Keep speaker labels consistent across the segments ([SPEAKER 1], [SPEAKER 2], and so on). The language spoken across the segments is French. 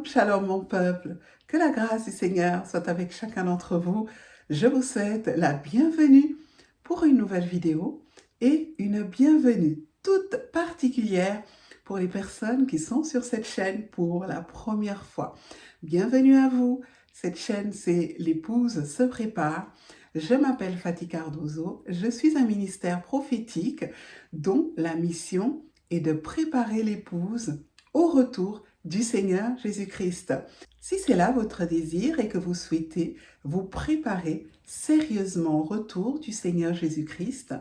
[SPEAKER 1] shalom mon peuple, que la grâce du Seigneur soit avec chacun d'entre vous. Je vous souhaite la bienvenue pour une nouvelle vidéo et une bienvenue toute particulière pour les personnes qui sont sur cette chaîne pour la première fois. Bienvenue à vous, cette chaîne c'est L'épouse se prépare. Je m'appelle Fatih Cardozo, je suis un ministère prophétique dont la mission est de préparer l'épouse au retour du Seigneur Jésus-Christ. Si c'est là votre désir et que vous souhaitez vous préparer sérieusement au retour du Seigneur Jésus-Christ,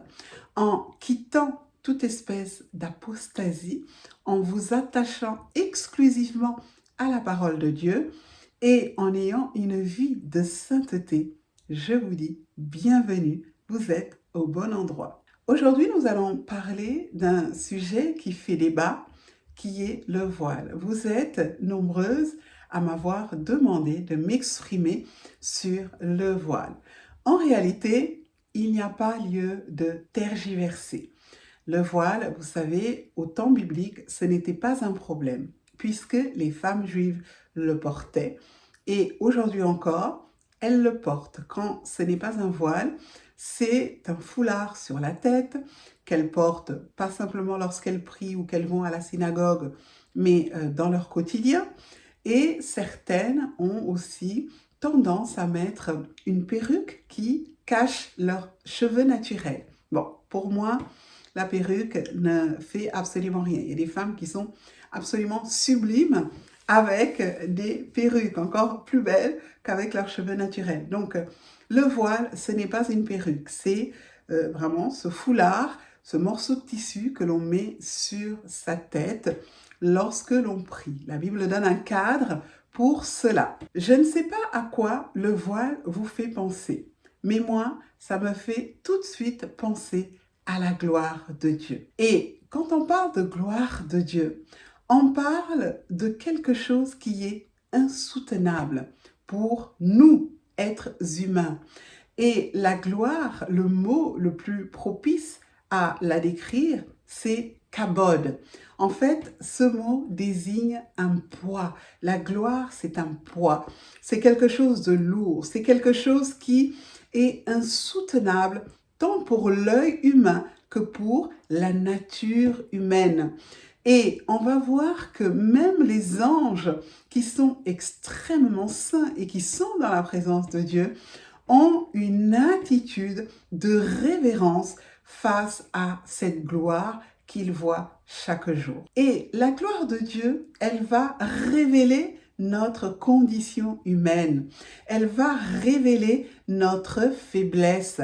[SPEAKER 1] en quittant toute espèce d'apostasie, en vous attachant exclusivement à la parole de Dieu et en ayant une vie de sainteté, je vous dis bienvenue, vous êtes au bon endroit. Aujourd'hui, nous allons parler d'un sujet qui fait débat, qui est le voile. Vous êtes nombreuses à m'avoir demandé de m'exprimer sur le voile. En réalité, il n'y a pas lieu de tergiverser. Le voile, vous savez, au temps biblique, ce n'était pas un problème, puisque les femmes juives le portaient. Et aujourd'hui encore, elles le portent. Quand ce n'est pas un voile, c'est un foulard sur la tête qu'elles portent, pas simplement lorsqu'elles prient ou qu'elles vont à la synagogue, mais dans leur quotidien. Et certaines ont aussi tendance à mettre une perruque qui cache leurs cheveux naturels. Bon, pour moi, la perruque ne fait absolument rien. Il y a des femmes qui sont absolument sublimes avec des perruques encore plus belles qu'avec leurs cheveux naturels. Donc, le voile, ce n'est pas une perruque, c'est vraiment ce foulard, ce morceau de tissu que l'on met sur sa tête lorsque l'on prie. La Bible donne un cadre pour cela. Je ne sais pas à quoi le voile vous fait penser, mais moi, ça me fait tout de suite penser à la gloire de Dieu. Et quand on parle de gloire de Dieu, on parle de quelque chose qui est insoutenable pour nous, êtres humains. Et la gloire, le mot le plus propice à la décrire, c'est kabod. En fait, ce mot désigne un poids. La gloire, c'est un poids. C'est quelque chose de lourd. C'est quelque chose qui est insoutenable tant pour l'œil humain que pour la nature humaine. Et on va voir que même les anges qui sont extrêmement saints et qui sont dans la présence de Dieu ont une attitude de révérence face à cette gloire qu'ils voient chaque jour. Et la gloire de Dieu, elle va révéler notre condition humaine. Elle va révéler notre faiblesse.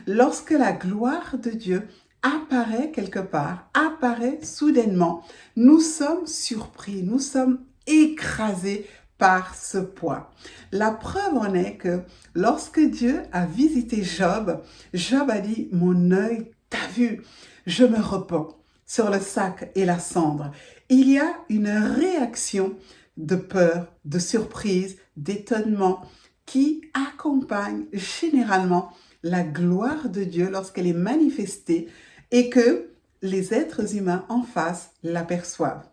[SPEAKER 1] Lorsque la gloire de Dieu apparaît quelque part, apparaît soudainement, nous sommes surpris, nous sommes écrasés par ce poids. La preuve en est que lorsque Dieu a visité Job, Job a dit « Mon œil t'a vu, je me repens sur le sac et la cendre ». Il y a une réaction de peur, de surprise, d'étonnement qui accompagne généralement la gloire de Dieu lorsqu'elle est manifestée et que les êtres humains en face l'aperçoivent.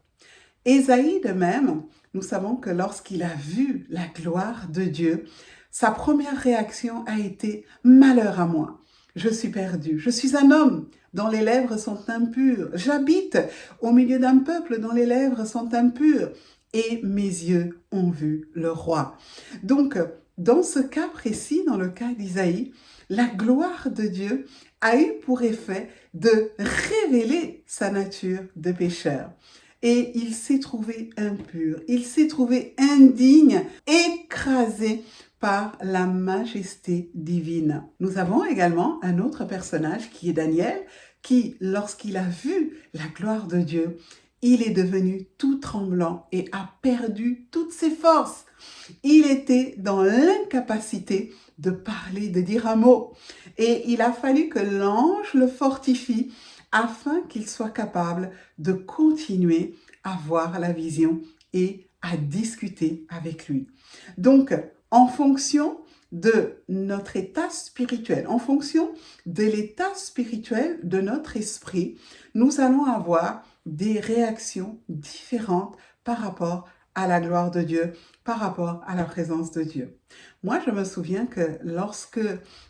[SPEAKER 1] Ésaïe de même, nous savons que lorsqu'il a vu la gloire de Dieu, sa première réaction a été « Malheur à moi, je suis perdu, je suis un homme dont les lèvres sont impures, j'habite au milieu d'un peuple dont les lèvres sont impures, et mes yeux ont vu le roi. » Donc, dans ce cas précis, dans le cas d'Isaïe, la gloire de Dieu a eu pour effet de révéler sa nature de pécheur. Et il s'est trouvé impur, il s'est trouvé indigne, écrasé par la majesté divine. Nous avons également un autre personnage qui est Daniel, qui, lorsqu'il a vu la gloire de Dieu, il est devenu tout tremblant et a perdu toutes ses forces. Il était dans l'incapacité de parler, de dire un mot. Et il a fallu que l'ange le fortifie afin qu'il soit capable de continuer à voir la vision et à discuter avec lui. Donc, en fonction de notre état spirituel, en fonction de l'état spirituel de notre esprit, nous allons avoir des réactions différentes par rapport à la gloire de Dieu, par rapport à la présence de Dieu. Moi, je me souviens que lorsque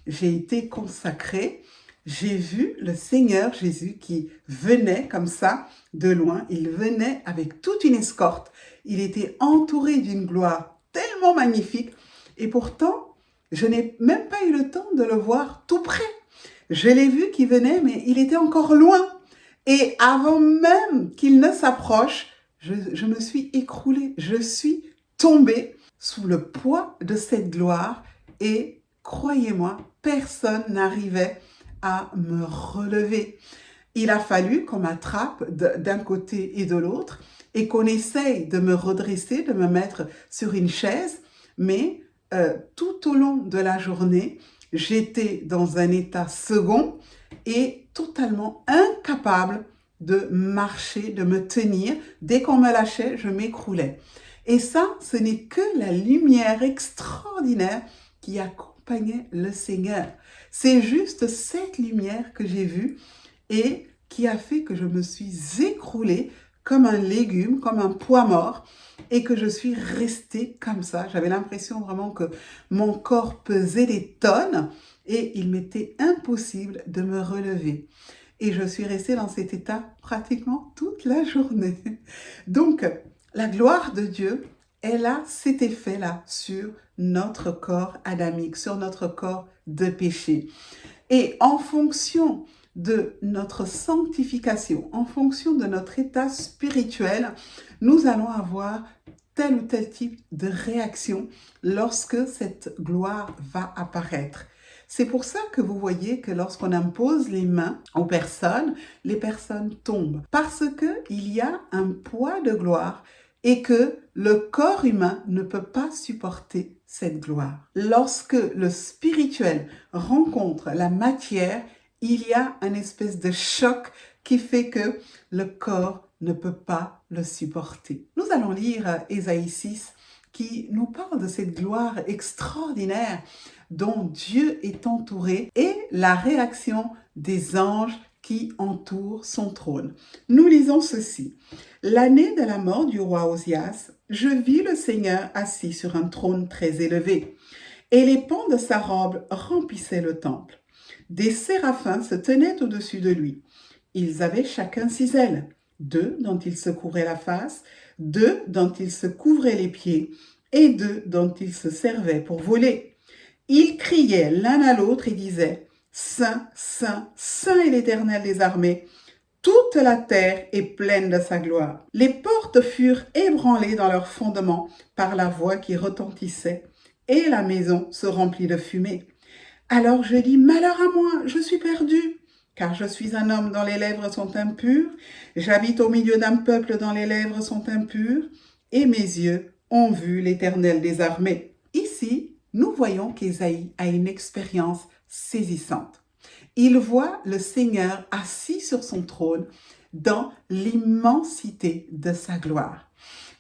[SPEAKER 1] j'ai été consacrée, j'ai vu le Seigneur Jésus qui venait comme ça de loin. Il venait avec toute une escorte. Il était entouré d'une gloire tellement magnifique. Et pourtant, je n'ai même pas eu le temps de le voir tout près. Je l'ai vu qui venait, mais il était encore loin. Et avant même qu'il ne s'approche, je me suis écroulée. Je suis tombée sous le poids de cette gloire. Et croyez-moi, personne n'arrivait à me relever. Il a fallu qu'on m'attrape d'un côté et de l'autre et qu'on essaye de me redresser, de me mettre sur une chaise. Mais tout au long de la journée, j'étais dans un état second et totalement incapable de marcher, de me tenir. Dès qu'on me lâchait, je m'écroulais. Et ça, ce n'est que la lumière extraordinaire qui accompagnait le Seigneur. C'est juste cette lumière que j'ai vue et qui a fait que je me suis écroulée comme un légume, comme un pois mort, et que je suis restée comme ça. J'avais l'impression vraiment que mon corps pesait des tonnes et il m'était impossible de me relever. Et je suis restée dans cet état pratiquement toute la journée. Donc, la gloire de Dieu, elle a cet effet-là sur notre corps adamique, sur notre corps de péché. Et en fonction de notre sanctification, en fonction de notre état spirituel, nous allons avoir tel ou tel type de réaction lorsque cette gloire va apparaître. C'est pour ça que vous voyez que lorsqu'on impose les mains aux personnes, les personnes tombent. Parce qu'il y a un poids de gloire et que le corps humain ne peut pas supporter cette gloire. Lorsque le spirituel rencontre la matière, il y a une espèce de choc qui fait que le corps ne peut pas le supporter. Nous allons lire Ésaïe 6 qui nous parle de cette gloire extraordinaire dont Dieu est entouré et la réaction des anges qui entourent son trône. Nous lisons ceci. L'année de la mort du roi Osias, je vis le Seigneur assis sur un trône très élevé, et les pans de sa robe remplissaient le temple. Des séraphins se tenaient au-dessus de lui. Ils avaient chacun 6 ailes, 2 dont ils se couvraient la face, 2 dont ils se couvraient les pieds, et 2 dont ils se servaient pour voler. Ils criaient l'un à l'autre et disaient « Saint, Saint, Saint est l'Éternel des armées ». Toute la terre est pleine de sa gloire. Les portes furent ébranlées dans leurs fondements par la voix qui retentissait, et la maison se remplit de fumée. Alors je dis, malheur à moi, je suis perdu, car je suis un homme dont les lèvres sont impures, j'habite au milieu d'un peuple dont les lèvres sont impures, et mes yeux ont vu l'Éternel des armées. Ici, nous voyons qu'Ésaïe a une expérience saisissante. Il voit le Seigneur assis sur son trône dans l'immensité de sa gloire.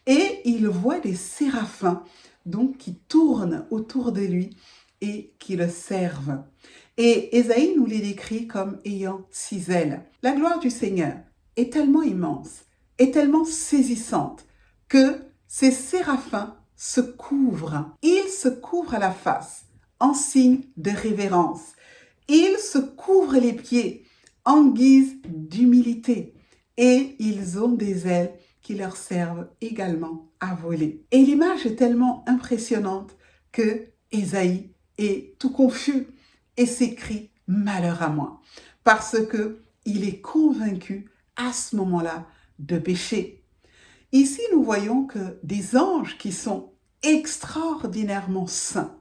[SPEAKER 1] Et il voit des séraphins donc, qui tournent autour de lui et qui le servent. Et Ésaïe nous les décrit comme ayant 6 ailes. La gloire du Seigneur est tellement immense, est tellement saisissante que ces séraphins se couvrent. Ils se couvrent la face en signe de révérence. Ils se couvrent les pieds en guise d'humilité et ils ont des ailes qui leur servent également à voler. Et l'image est tellement impressionnante que Ésaïe est tout confus et s'écrie « Malheur à moi » parce que il est convaincu à ce moment-là de péché. Ici, nous voyons que des anges qui sont extraordinairement saints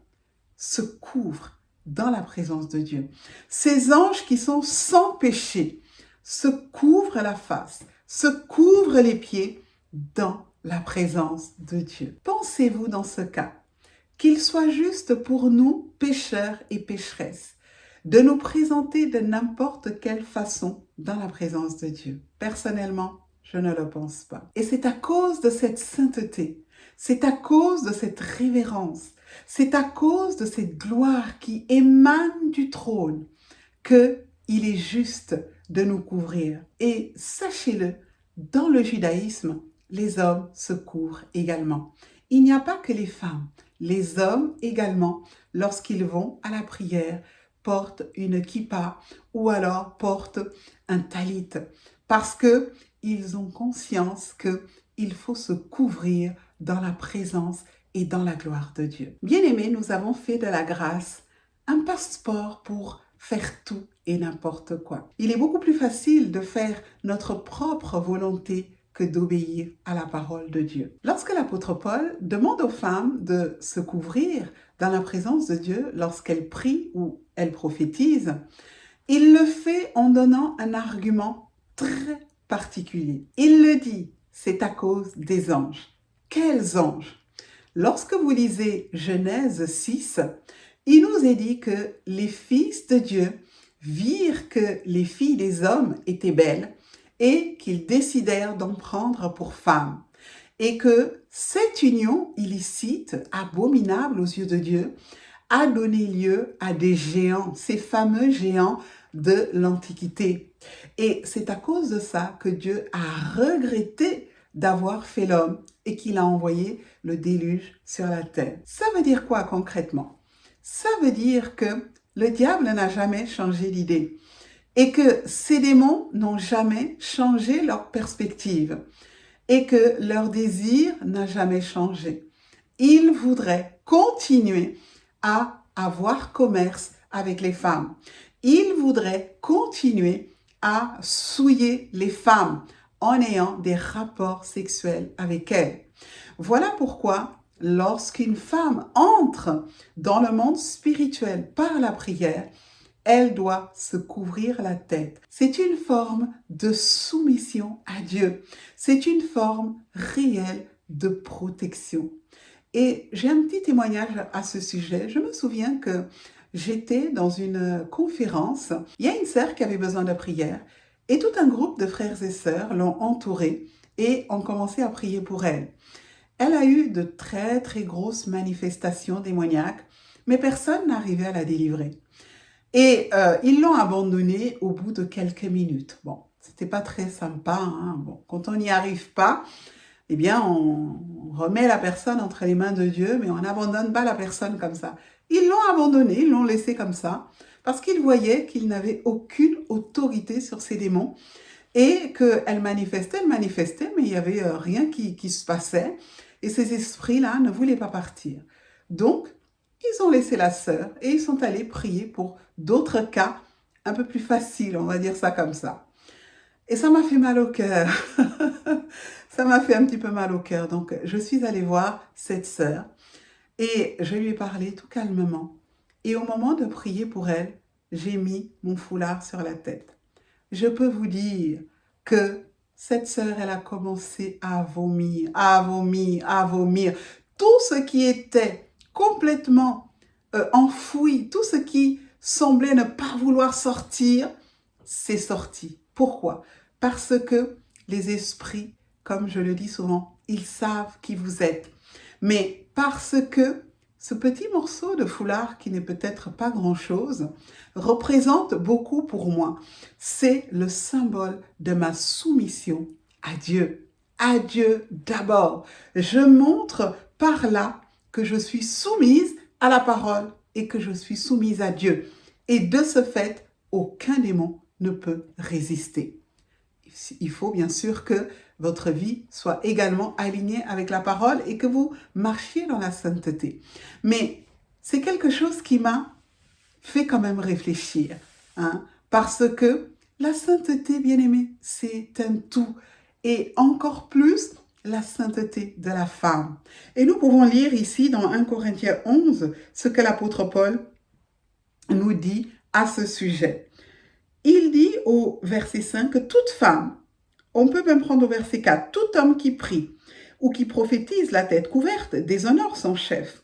[SPEAKER 1] se couvrent dans la présence de Dieu. Ces anges qui sont sans péché se couvrent la face, se couvrent les pieds dans la présence de Dieu. Pensez-vous dans ce cas qu'il soit juste pour nous, pécheurs et pécheresses, de nous présenter de n'importe quelle façon dans la présence de Dieu? Personnellement, je ne le pense pas. Et c'est à cause de cette sainteté, c'est à cause de cette révérence, c'est à cause de cette gloire qui émane du trône qu'il est juste de nous couvrir. Et sachez-le, dans le judaïsme, les hommes se couvrent également. Il n'y a pas que les femmes, les hommes également, lorsqu'ils vont à la prière, portent une kippa ou alors portent un talit parce que ils ont conscience qu'il faut se couvrir dans la présence et dans la gloire de Dieu. Bien-aimés, nous avons fait de la grâce un passeport pour faire tout et n'importe quoi. Il est beaucoup plus facile de faire notre propre volonté que d'obéir à la parole de Dieu. Lorsque l'apôtre Paul demande aux femmes de se couvrir dans la présence de Dieu lorsqu'elles prient ou elles prophétisent, il le fait en donnant un argument très particulier. Il le dit, c'est à cause des anges. Quels anges? Lorsque vous lisez Genèse 6, il nous est dit que les fils de Dieu virent que les filles des hommes étaient belles et qu'ils décidèrent d'en prendre pour femmes. Et que cette union illicite, abominable aux yeux de Dieu, a donné lieu à des géants, ces fameux géants de l'Antiquité. Et c'est à cause de ça que Dieu a regretté d'avoir fait l'homme et qu'il a envoyé le déluge sur la terre. Ça veut dire quoi concrètement? Ça veut dire que le diable n'a jamais changé d'idée et que ces démons n'ont jamais changé leur perspective et que leur désir n'a jamais changé. Ils voudraient continuer à avoir commerce avec les femmes. Ils voudraient continuer à souiller les femmes en ayant des rapports sexuels avec elles. Voilà pourquoi lorsqu'une femme entre dans le monde spirituel par la prière, elle doit se couvrir la tête. C'est une forme de soumission à Dieu. C'est une forme réelle de protection. Et j'ai un petit témoignage à ce sujet. Je me souviens que j'étais dans une conférence. Il y a une sœur qui avait besoin de prière et tout un groupe de frères et sœurs l'ont entourée et ont commencé à prier pour elle. Elle a eu de très très grosses manifestations démoniaques, mais personne n'arrivait à la délivrer. Et ils l'ont abandonnée au bout de quelques minutes. Bon, c'était pas très sympa, hein. Bon, quand on n'y arrive pas, eh bien, on remet la personne entre les mains de Dieu, mais on n'abandonne pas la personne comme ça. Ils l'ont abandonnée, ils l'ont laissée comme ça, parce qu'ils voyaient qu'il n'avait aucune autorité sur ces démons et qu'elle manifestait, mais il n'y avait rien qui se passait. Et ces esprits-là ne voulaient pas partir. Donc, ils ont laissé la sœur et ils sont allés prier pour d'autres cas un peu plus faciles, on va dire ça comme ça. Et ça m'a fait mal au cœur. Ça m'a fait un petit peu mal au cœur. Donc, je suis allée voir cette sœur et je lui ai parlé tout calmement. Et au moment de prier pour elle, j'ai mis mon foulard sur la tête. Je peux vous dire que cette sœur, elle a commencé à vomir, à vomir, à vomir. Tout ce qui était complètement enfoui, tout ce qui semblait ne pas vouloir sortir, c'est sorti. Pourquoi? Parce que les esprits, comme je le dis souvent, ils savent qui vous êtes. Mais parce que ce petit morceau de foulard, qui n'est peut-être pas grand-chose, représente beaucoup pour moi. C'est le symbole de ma soumission à Dieu. À Dieu d'abord. Je montre par là que je suis soumise à la parole et que je suis soumise à Dieu. Et de ce fait, aucun démon ne peut résister. Il faut bien sûr que votre vie soit également alignée avec la parole et que vous marchiez dans la sainteté. Mais c'est quelque chose qui m'a fait quand même réfléchir, hein, parce que la sainteté, bien-aimée, c'est un tout. Et encore plus, la sainteté de la femme. Et nous pouvons lire ici dans 1 Corinthiens 11 ce que l'apôtre Paul nous dit à ce sujet. Il dit au verset 5 que toute femme, on peut même prendre au verset 4, tout homme qui prie ou qui prophétise la tête couverte déshonore son chef.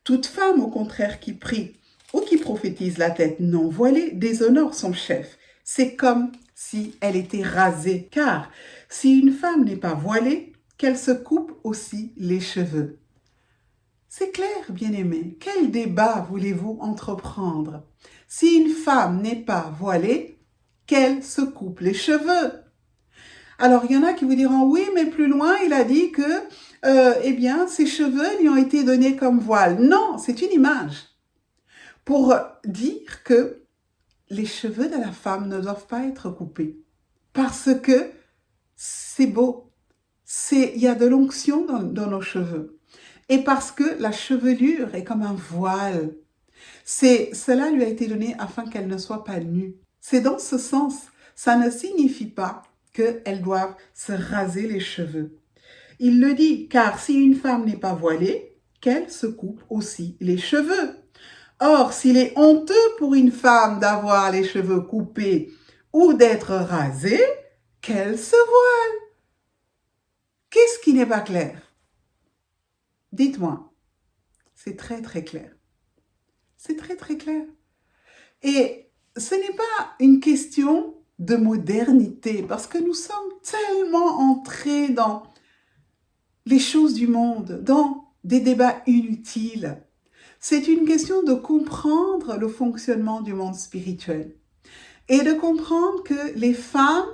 [SPEAKER 1] Toute femme, au contraire, qui prie ou qui prophétise la tête non voilée déshonore son chef. C'est comme si elle était rasée. Car si une femme n'est pas voilée, qu'elle se coupe aussi les cheveux. C'est clair, bien-aimé. Quel débat voulez-vous entreprendre? Si une femme n'est pas voilée, qu'elle se coupe les cheveux. Alors, il y en a qui vous diront, oui, mais plus loin, il a dit que, eh bien, ses cheveux lui ont été donnés comme voile. Non, c'est une image pour dire que les cheveux de la femme ne doivent pas être coupés parce que c'est beau. Il y a de l'onction dans nos cheveux. Et parce que la chevelure est comme un voile. Cela lui a été donné afin qu'elle ne soit pas nue. C'est dans ce sens. Ça ne signifie pas qu'elles doivent se raser les cheveux. Il le dit, car si une femme n'est pas voilée, qu'elle se coupe aussi les cheveux. Or, s'il est honteux pour une femme d'avoir les cheveux coupés ou d'être rasée, qu'elle se voile. Qu'est-ce qui n'est pas clair? Dites-moi. C'est très très clair. C'est très très clair. Et ce n'est pas une question de modernité, parce que nous sommes tellement entrés dans les choses du monde, dans des débats inutiles. C'est une question de comprendre le fonctionnement du monde spirituel et de comprendre que les femmes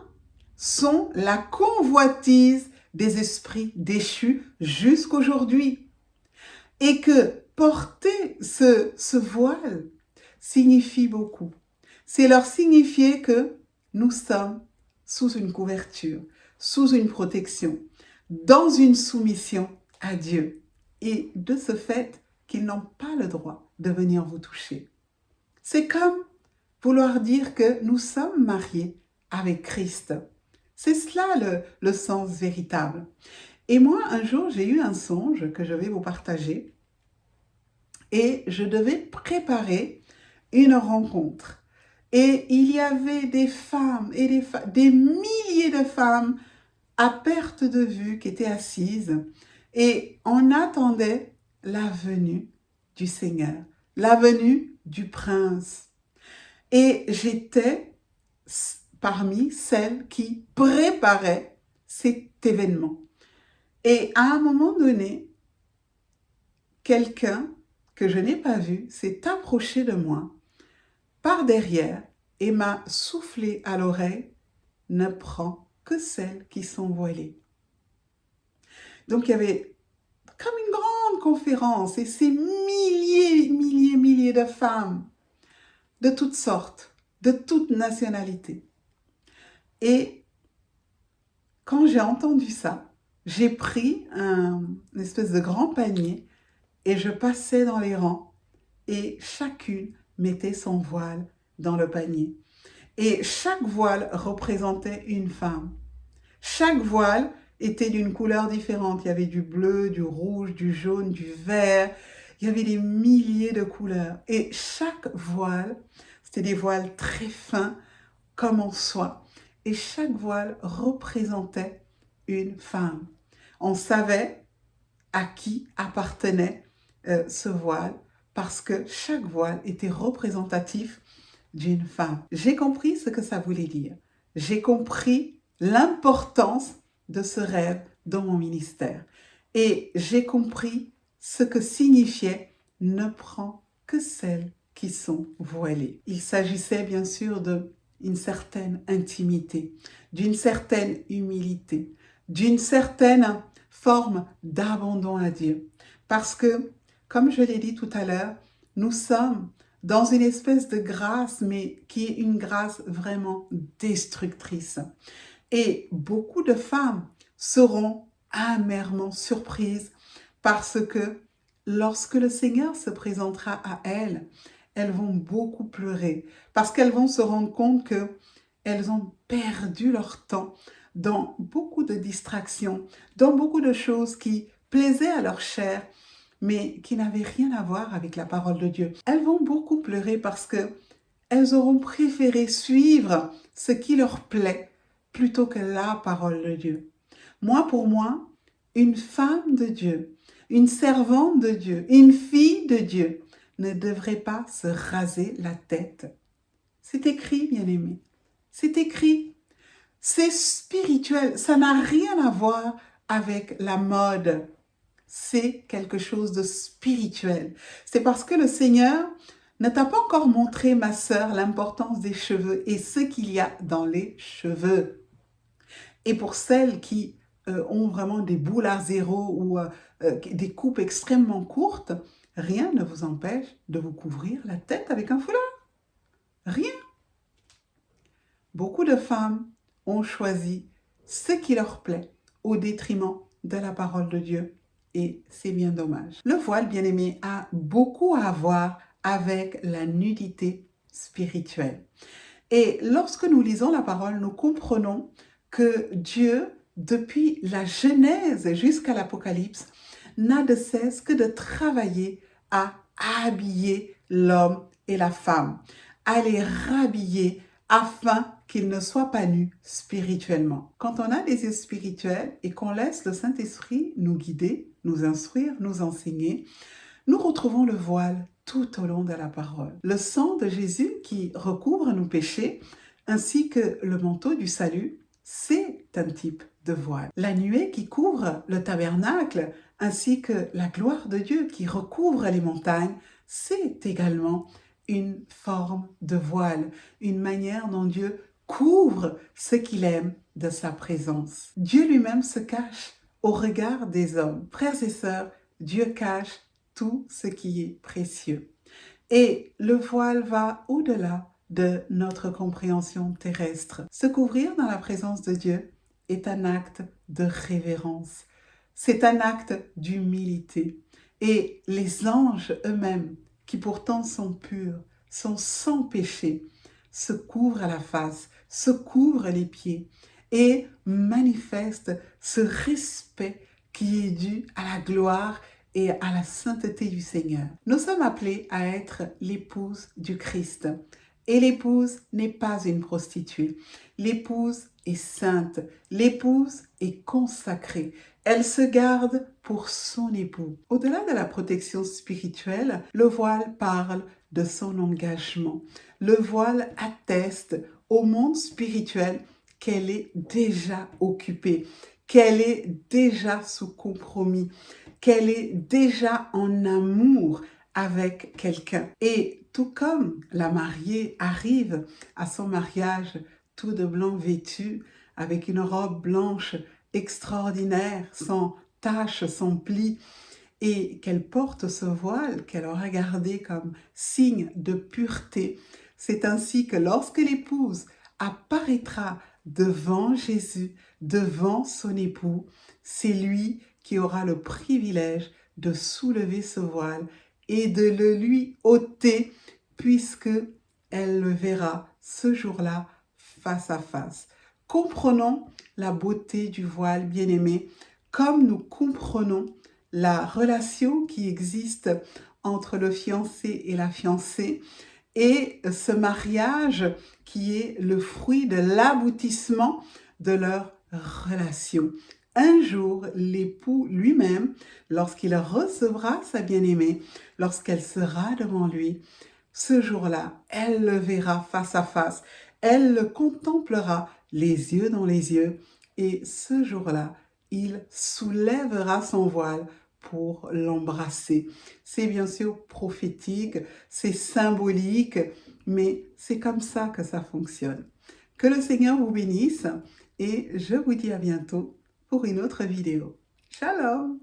[SPEAKER 1] sont la convoitise des esprits déchus jusqu'aujourd'hui et que porter ce voile signifie beaucoup. C'est leur signifier que nous sommes sous une couverture, sous une protection, dans une soumission à Dieu et de ce fait qu'ils n'ont pas le droit de venir vous toucher. C'est comme vouloir dire que nous sommes mariés avec Christ. C'est cela le sens véritable. Et moi, un jour, j'ai eu un songe que je vais vous partager et je devais préparer une rencontre. Et il y avait des femmes et des milliers de femmes à perte de vue qui étaient assises et on attendait la venue du Seigneur, la venue du Prince. Et j'étais parmi celles qui préparaient cet événement. Et à un moment donné, quelqu'un que je n'ai pas vu s'est approché de moi par derrière et m'a soufflé à l'oreille, ne prends que celles qui sont voilées. Donc il y avait comme une grande conférence et ces milliers de femmes de toutes sortes, de toutes nationalités. Et quand j'ai entendu ça, j'ai pris une espèce de grand panier et je passais dans les rangs et chacune mettait son voile dans le panier. Et chaque voile représentait une femme. Chaque voile était d'une couleur différente. Il y avait du bleu, du rouge, du jaune, du vert. Il y avait des milliers de couleurs. Et chaque voile, c'était des voiles très fins, comme en soie. Et chaque voile représentait une femme. On savait à qui appartenait ce voile parce que chaque voile était représentatif d'une femme. J'ai compris ce que ça voulait dire. J'ai compris l'importance de ce rêve dans mon ministère. Et j'ai compris ce que signifiait « ne prends que celles qui sont voilées ». Il s'agissait bien sûr d'une certaine intimité, d'une certaine humilité, d'une certaine forme d'abandon à Dieu. Parce que, comme je l'ai dit tout à l'heure, nous sommes dans une espèce de grâce, mais qui est une grâce vraiment destructrice. Et beaucoup de femmes seront amèrement surprises parce que lorsque le Seigneur se présentera à elles, elles vont beaucoup pleurer parce qu'elles vont se rendre compte qu'elles ont perdu leur temps dans beaucoup de distractions, dans beaucoup de choses qui plaisaient à leur chair, mais qui n'avaient rien à voir avec la parole de Dieu. Elles vont beaucoup pleurer parce qu'elles auront préféré suivre ce qui leur plaît plutôt que la parole de Dieu. Pour moi, une femme de Dieu, une servante de Dieu, une fille de Dieu ne devrait pas se raser la tête. C'est écrit, bien-aimé. C'est écrit. C'est spirituel. Ça n'a rien à voir avec la mode. C'est quelque chose de spirituel. C'est parce que le Seigneur ne t'a pas encore montré, ma sœur, l'importance des cheveux et ce qu'il y a dans les cheveux. Et pour celles qui ont vraiment des boules à zéro ou des coupes extrêmement courtes, rien ne vous empêche de vous couvrir la tête avec un foulard. Rien. Beaucoup de femmes ont choisi ce qui leur plaît au détriment de la parole de Dieu. Et c'est bien dommage. Le voile, bien aimé, a beaucoup à voir avec la nudité spirituelle. Et lorsque nous lisons la parole, nous comprenons que Dieu, depuis la Genèse jusqu'à l'Apocalypse, n'a de cesse que de travailler à habiller l'homme et la femme, à les rhabiller afin qu'ils ne soient pas nus spirituellement. Quand on a des yeux spirituels et qu'on laisse le Saint-Esprit nous guider, nous instruire, nous enseigner, nous retrouvons le voile tout au long de la parole. Le sang de Jésus qui recouvre nos péchés, ainsi que le manteau du salut, c'est un type de voile. La nuée qui couvre le tabernacle, ainsi que la gloire de Dieu qui recouvre les montagnes, c'est également une forme de voile, une manière dont Dieu couvre ce qu'il aime de sa présence. Dieu lui-même se cache au regard des hommes. Frères et sœurs, Dieu cache tout ce qui est précieux. Et le voile va au-delà de notre compréhension terrestre. Se couvrir dans la présence de Dieu est un acte de révérence. C'est un acte d'humilité. Et les anges eux-mêmes, qui pourtant sont purs, sont sans péché, se couvrent la face, se couvrent les pieds et manifestent ce respect qui est dû à la gloire et à la sainteté du Seigneur. Nous sommes appelés à être l'épouse du Christ. Et l'épouse n'est pas une prostituée. L'épouse est sainte. L'épouse est consacrée. Elle se garde pour son époux. Au-delà de la protection spirituelle, le voile parle de son engagement. Le voile atteste au monde spirituel qu'elle est déjà occupée, qu'elle est déjà sous compromis, qu'elle est déjà en amour avec quelqu'un. Et tout comme la mariée arrive à son mariage tout de blanc vêtue, avec une robe blanche extraordinaire, sans tache, sans plis, et qu'elle porte ce voile qu'elle aura gardé comme signe de pureté, c'est ainsi que lorsque l'épouse apparaîtra devant Jésus, devant son époux, c'est lui qui aura le privilège de soulever ce voile et de le lui ôter, puisque elle le verra ce jour-là face à face. Comprenons la beauté du voile, bien-aimé, comme nous comprenons la relation qui existe entre le fiancé et la fiancée, et ce mariage qui est le fruit de l'aboutissement de leur relation. Un jour, l'époux lui-même, lorsqu'il recevra sa bien-aimée, lorsqu'elle sera devant lui, ce jour-là, elle le verra face à face, elle le contemplera les yeux dans les yeux, et ce jour-là, il soulèvera son voile pour l'embrasser. C'est bien sûr prophétique, c'est symbolique, mais c'est comme ça que ça fonctionne. Que le Seigneur vous bénisse et je vous dis à bientôt pour une autre vidéo. Shalom!